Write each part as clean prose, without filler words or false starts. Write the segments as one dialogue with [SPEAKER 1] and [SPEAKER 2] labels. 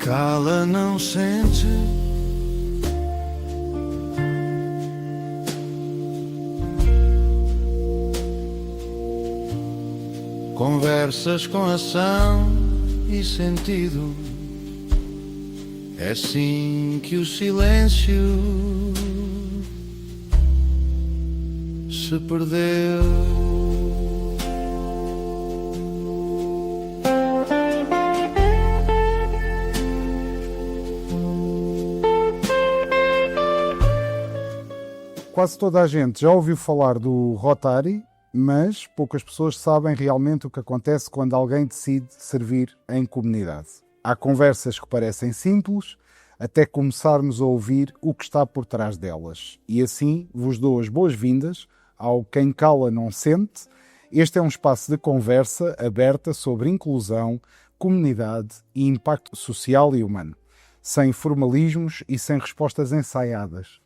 [SPEAKER 1] cala, não sente. Conversas com ação e sentido. É assim que o silêncio se perdeu.
[SPEAKER 2] Quase toda a gente já ouviu falar do Rotary, mas poucas pessoas sabem realmente o que acontece quando alguém decide servir em comunidade. Há conversas que parecem simples, até começarmos a ouvir o que está por trás delas. E assim vos dou as boas-vindas ao Quem Cala Não Sente. Este é um espaço de conversa aberta sobre inclusão, comunidade e impacto social e humano, sem formalismos e sem respostas ensaiadas.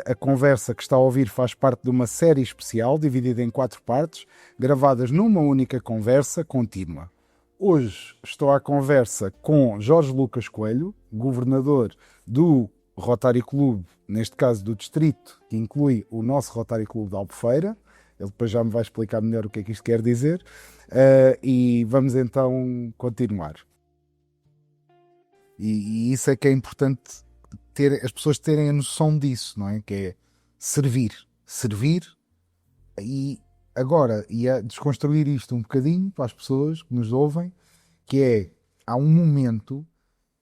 [SPEAKER 2] A conversa que está a ouvir faz parte de uma série especial, dividida em 4 partes, gravadas numa única conversa contínua. Hoje estou à conversa com Jorge Lucas Coelho, governador do Rotary Clube, neste caso do distrito, que inclui o nosso Rotary Clube de Albufeira. Ele depois já me vai explicar melhor o que é que isto quer dizer. E vamos então continuar. E isso é que é importante, as pessoas terem a noção disso, não é? Que é servir e agora, e a desconstruir isto um bocadinho para as pessoas que nos ouvem, que é, há um momento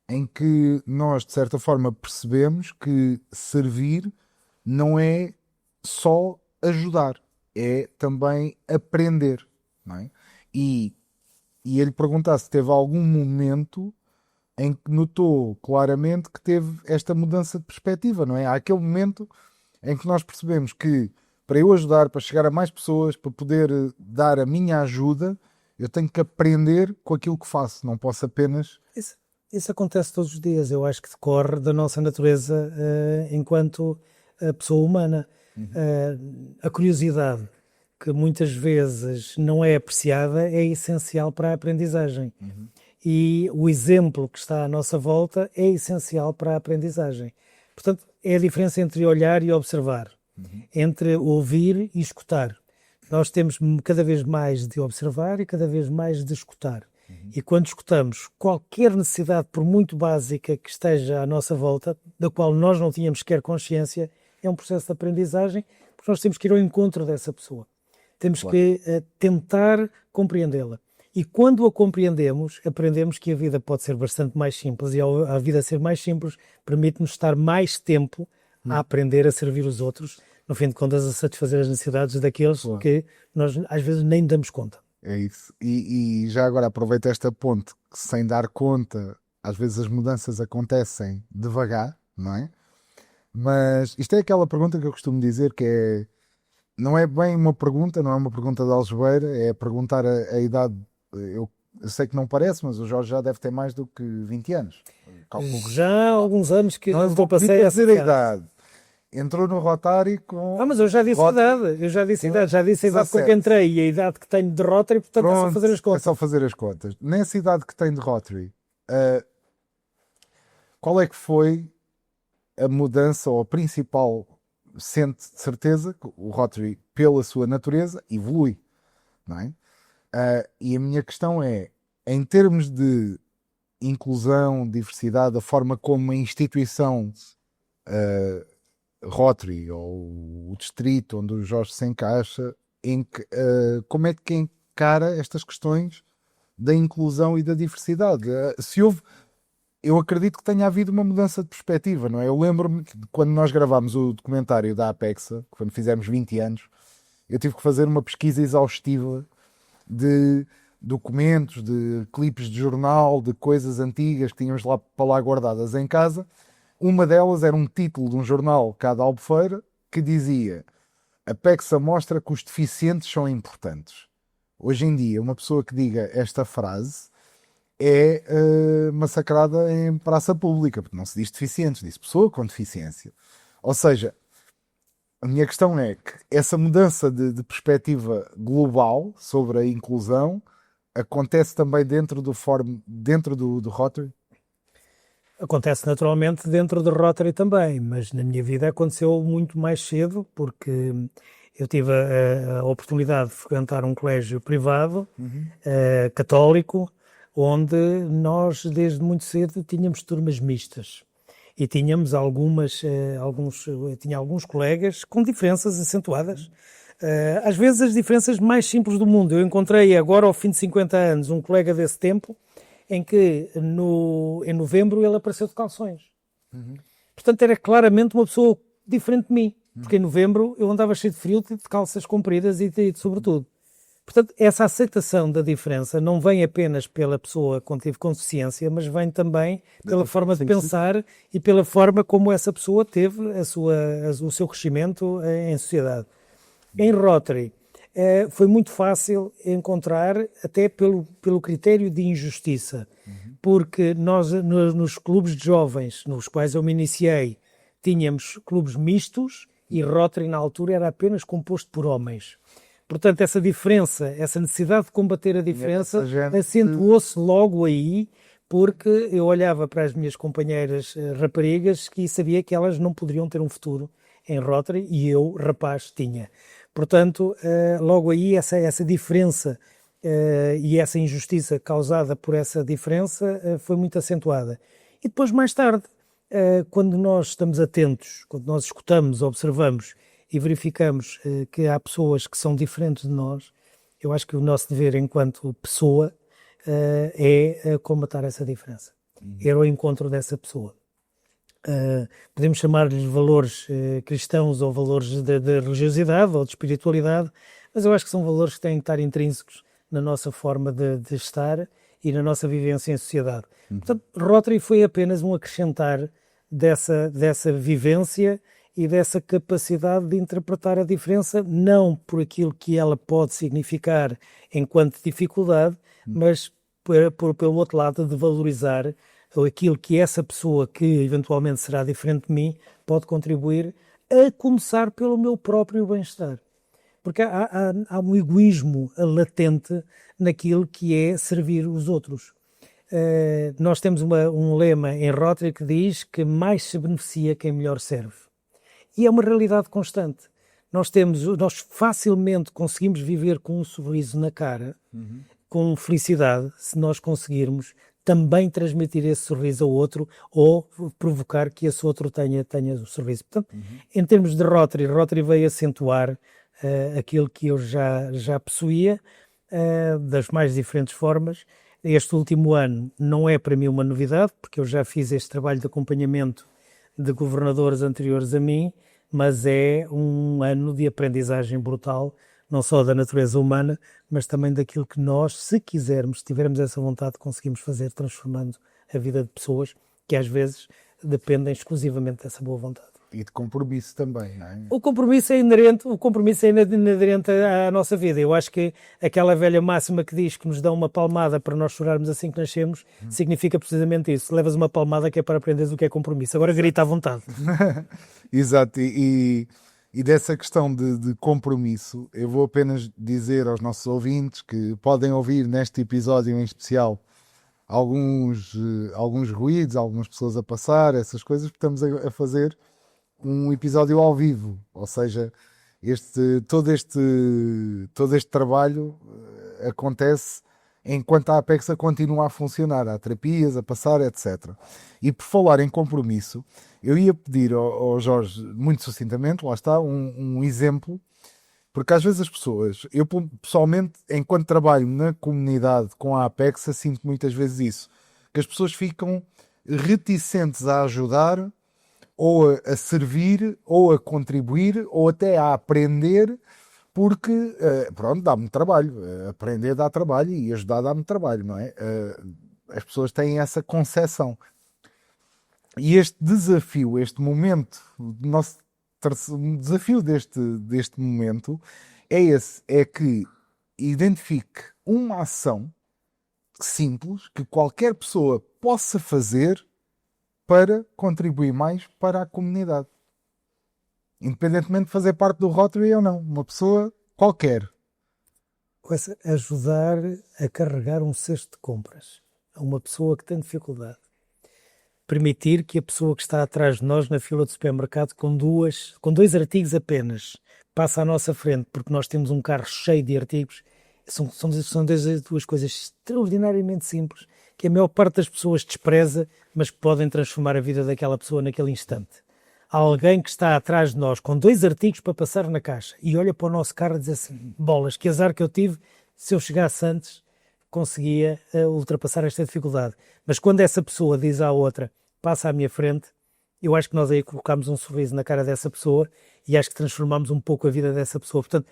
[SPEAKER 2] em que nós, de certa forma, percebemos que servir não é só ajudar, é também aprender, não é? E ele perguntar se teve algum momento em que notou claramente que teve esta mudança de perspectiva, não é? Há aquele momento em que nós percebemos que para eu ajudar, para chegar a mais pessoas, para poder dar a minha ajuda, eu tenho que aprender com aquilo que faço, não posso apenas...
[SPEAKER 3] Isso acontece todos os dias, eu acho que decorre da nossa natureza enquanto pessoa humana. A curiosidade, que muitas vezes não é apreciada, é essencial para a aprendizagem. E o exemplo que está à nossa volta é essencial para a aprendizagem. Portanto, é a diferença entre olhar e observar, entre ouvir e escutar. Nós temos cada vez mais de observar e cada vez mais de escutar. E quando escutamos qualquer necessidade, por muito básica que esteja à nossa volta, da qual nós não tínhamos sequer consciência, é um processo de aprendizagem, porque nós temos que ir ao encontro dessa pessoa. Temos que tentar compreendê-la. E quando a compreendemos, aprendemos que a vida pode ser bastante mais simples, e a vida ser mais simples permite-nos estar mais tempo a aprender a servir os outros, no fim de contas a satisfazer as necessidades daqueles que nós às vezes nem damos conta.
[SPEAKER 2] É isso. E já agora aproveito esta ponte, que sem dar conta, às vezes as mudanças acontecem devagar, não é? Mas isto é aquela pergunta que eu costumo dizer que é, não é bem uma pergunta, não é uma pergunta de algebeira, é perguntar a idade. Eu sei que não parece, mas o Jorge já deve ter mais do que 20 anos.
[SPEAKER 3] Já há alguns anos que
[SPEAKER 2] não
[SPEAKER 3] ultrapassei essa
[SPEAKER 2] idade. Entrou no Rotary com...
[SPEAKER 3] mas eu já disse a idade, já disse a idade com que entrei e a idade que tenho de Rotary, portanto é só fazer as contas.
[SPEAKER 2] É só fazer as contas. Nessa idade que tem de Rotary, qual é que foi a mudança ou a principal? Sente de certeza que o Rotary, pela sua natureza, evolui, não é? E a minha questão é, em termos de inclusão, diversidade, a forma como a instituição Rotary ou o distrito onde o Jorge se encaixa, como é que encara estas questões da inclusão e da diversidade? Se houve, eu acredito que tenha havido uma mudança de perspectiva, não é? Eu lembro-me que quando nós gravámos o documentário da Apexa, quando fizemos 20 anos, eu tive que fazer uma pesquisa exaustiva de documentos, de clipes de jornal, de coisas antigas que tínhamos lá para lá guardadas em casa. Uma delas era um título de um jornal cá de Albufeira que dizia: a PEXA mostra que os deficientes são importantes. Hoje em dia, uma pessoa que diga esta frase é massacrada em praça pública, porque não se diz deficientes, diz pessoa com deficiência. Ou seja, a minha questão é que essa mudança de perspectiva global sobre a inclusão acontece também dentro do Rotary?
[SPEAKER 3] Acontece naturalmente dentro do Rotary também, mas na minha vida aconteceu muito mais cedo, porque eu tive a oportunidade de frequentar um colégio privado, católico, onde nós desde muito cedo tínhamos turmas mistas. E tínhamos tinha alguns colegas com diferenças acentuadas. Às vezes as diferenças mais simples do mundo. Eu encontrei agora, ao fim de 50 anos, um colega desse tempo, em que em novembro ele apareceu de calções. Portanto, era claramente uma pessoa diferente de mim, porque em novembro eu andava cheio de frio, de calças compridas e de sobretudo. Portanto, essa aceitação da diferença não vem apenas pela pessoa com deficiência, mas vem também pela forma de pensar e pela forma como essa pessoa teve o seu crescimento em sociedade. Em Rotary, foi muito fácil encontrar, até pelo critério de injustiça, porque nós, nos clubes de jovens nos quais eu me iniciei, tínhamos clubes mistos e Rotary, na altura, era apenas composto por homens. Portanto, essa diferença, essa necessidade de combater a diferença, acentuou-se logo aí, porque eu olhava para as minhas companheiras raparigas e sabia que elas não poderiam ter um futuro em Rotary e eu, rapaz, tinha. Portanto, logo aí essa diferença e essa injustiça causada por essa diferença foi muito acentuada. E depois, mais tarde, quando nós estamos atentos, quando nós escutamos, observamos e verificamos que há pessoas que são diferentes de nós, eu acho que o nosso dever enquanto pessoa é combater essa diferença. Ir ao encontro dessa pessoa. Podemos chamar-lhes valores cristãos ou valores de religiosidade ou de espiritualidade, mas eu acho que são valores que têm que estar intrínsecos na nossa forma de estar e na nossa vivência em sociedade. Portanto, Rotary foi apenas um acrescentar dessa vivência e dessa capacidade de interpretar a diferença, não por aquilo que ela pode significar enquanto dificuldade, mas pelo outro lado de valorizar aquilo que essa pessoa que eventualmente será diferente de mim pode contribuir, a começar pelo meu próprio bem-estar. Porque há um egoísmo latente naquilo que é servir os outros. Nós temos um lema em Rotary que diz que mais se beneficia quem melhor serve. E é uma realidade constante. Nós facilmente conseguimos viver com um sorriso na cara, com felicidade, se nós conseguirmos também transmitir esse sorriso ao outro ou provocar que esse outro tenha o sorriso. Portanto, em termos de Rotary veio acentuar aquilo que eu já possuía, das mais diferentes formas. Este último ano não é para mim uma novidade, porque eu já fiz este trabalho de acompanhamento de governadores anteriores a mim, mas é um ano de aprendizagem brutal, não só da natureza humana, mas também daquilo que nós, se quisermos, se tivermos essa vontade, conseguimos fazer, transformando a vida de pessoas que às vezes dependem exclusivamente dessa boa vontade.
[SPEAKER 2] E de compromisso também, não é?
[SPEAKER 3] O compromisso é inerente à nossa vida. Eu acho que aquela velha máxima que diz que nos dão uma palmada para nós chorarmos assim que nascemos, significa precisamente isso. Levas uma palmada que é para aprenderes o que é compromisso. Agora grita à vontade.
[SPEAKER 2] Exato. E dessa questão de compromisso, eu vou apenas dizer aos nossos ouvintes que podem ouvir neste episódio em especial alguns ruídos, algumas pessoas a passar, essas coisas, porque estamos a fazer um episódio ao vivo, ou seja, todo este trabalho acontece enquanto a Apexa continua a funcionar, há terapias a passar, etc. E por falar em compromisso, eu ia pedir ao Jorge, muito sucintamente, lá está, um exemplo, porque às vezes as pessoas, eu pessoalmente, enquanto trabalho na comunidade com a Apexa, sinto muitas vezes isso, que as pessoas ficam reticentes a ajudar, ou a servir, ou a contribuir, ou até a aprender, porque, pronto, dá-me trabalho. Aprender dá trabalho e ajudar dá-me trabalho, não é? As pessoas têm essa concepção. E este desafio, este momento, o nosso desafio deste momento é esse, é que identifique uma ação simples que qualquer pessoa possa fazer para contribuir mais para a comunidade. Independentemente de fazer parte do Rotary ou não. Uma pessoa qualquer.
[SPEAKER 3] Ajudar a carregar um cesto de compras a uma pessoa que tem dificuldade. permitir que a pessoa que está atrás de nós na fila do supermercado com dois artigos apenas passa à nossa frente, porque nós temos um carro cheio de artigos. São duas coisas extraordinariamente simples que a maior parte das pessoas despreza, mas que podem transformar a vida daquela pessoa naquele instante. Há alguém que está atrás de nós com 2 artigos para passar na caixa e olha para o nosso carro e diz assim: bolas, que azar que eu tive, se eu chegasse antes conseguia ultrapassar esta dificuldade. Mas quando essa pessoa diz à outra, passa à minha frente, eu acho que nós aí colocamos um sorriso na cara dessa pessoa e acho que transformamos um pouco a vida dessa pessoa. Portanto,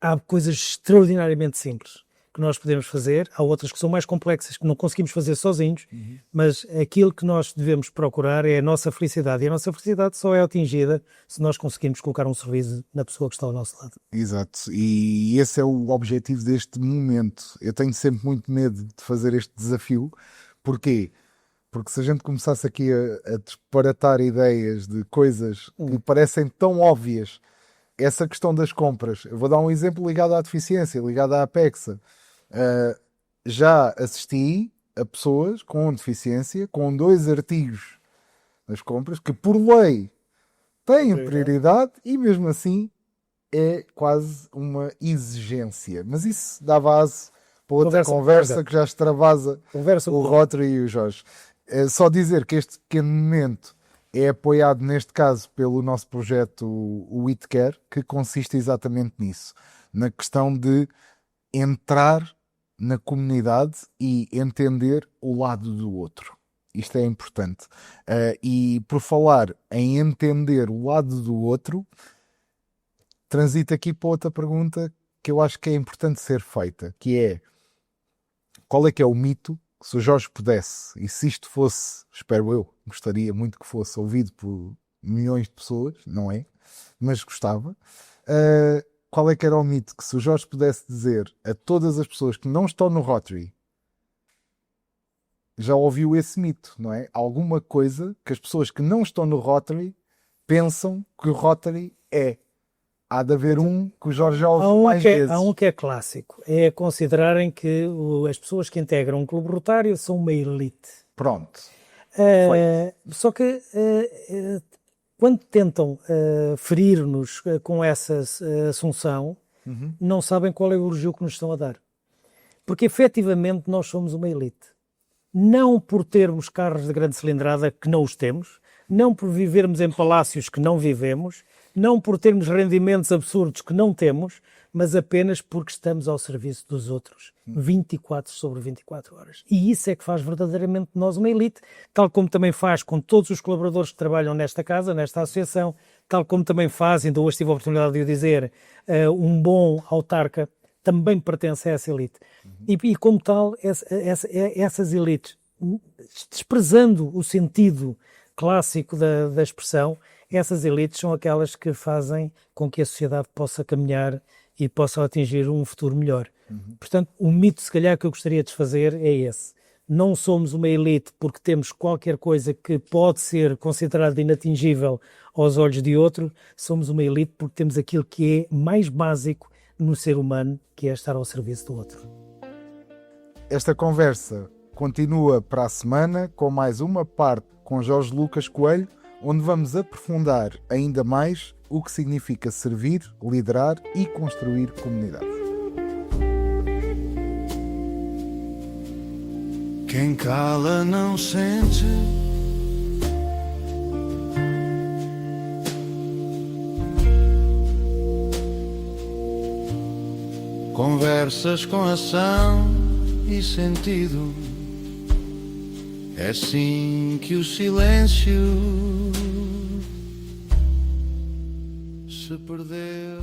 [SPEAKER 3] há coisas extraordinariamente simples que nós podemos fazer, há outras que são mais complexas, que não conseguimos fazer sozinhos, mas aquilo que nós devemos procurar é a nossa felicidade, e a nossa felicidade só é atingida se nós conseguirmos colocar um sorriso na pessoa que está ao nosso lado.
[SPEAKER 2] Exato, e esse é o objetivo deste momento. Eu tenho sempre muito medo de fazer este desafio. Porquê? Porque se a gente começasse aqui a disparatar ideias de coisas que parecem tão óbvias, essa questão das compras, eu vou dar um exemplo ligado à deficiência, ligado à Apexa. Já assisti a pessoas com deficiência, com 2 artigos nas compras, que por lei têm prioridade e mesmo assim é quase uma exigência. Mas isso dá base para outra conversa que já extravasa o Rotary e o Jorge. É só dizer que este pequeno momento é apoiado, neste caso, pelo nosso projeto, o It Care, que consiste exatamente nisso, na questão de entrar na comunidade e entender o lado do outro. Isto é importante. E por falar em entender o lado do outro, transito aqui para outra pergunta que eu acho que é importante ser feita, que é: qual é que é o mito que, se o Jorge pudesse, e se isto fosse, espero eu, gostaria muito que fosse ouvido por milhões de pessoas, não é? Mas gostava. Qual é que era o mito que, se o Jorge pudesse dizer a todas as pessoas que não estão no Rotary, já ouviu esse mito, não é? Alguma coisa que as pessoas que não estão no Rotary pensam que o Rotary é. Há de haver um que o Jorge já ouviu mais vezes.
[SPEAKER 3] Há um que é clássico, é considerarem que as pessoas que integram um clube rotário são uma elite.
[SPEAKER 2] Pronto.
[SPEAKER 3] Só que quando tentam ferir-nos com essa assunção, não sabem qual é o elogio que nos estão a dar. Porque efetivamente nós somos uma elite. Não por termos carros de grande cilindrada, que não os temos, não por vivermos em palácios que não vivemos, não por termos rendimentos absurdos que não temos, mas apenas porque estamos ao serviço dos outros, 24 sobre 24 horas. E isso é que faz verdadeiramente de nós uma elite, tal como também faz com todos os colaboradores que trabalham nesta casa, nesta associação, tal como também faz, ainda hoje tive a oportunidade de o dizer, um bom autarca também pertence a essa elite. E como tal, essas elites, desprezando o sentido clássico da expressão, essas elites são aquelas que fazem com que a sociedade possa caminhar e possa atingir um futuro melhor. Portanto, o mito, se calhar, que eu gostaria de desfazer é esse. Não somos uma elite porque temos qualquer coisa que pode ser considerada inatingível aos olhos de outro. Somos uma elite porque temos aquilo que é mais básico no ser humano, que é estar ao serviço do outro.
[SPEAKER 2] Esta conversa continua para a semana com mais uma parte com Jorge Lucas Coelho, onde vamos aprofundar ainda mais o que significa servir, liderar e construir comunidade.
[SPEAKER 1] Quem cala não sente. Conversas com ação e sentido. É assim que o silêncio se perdeu.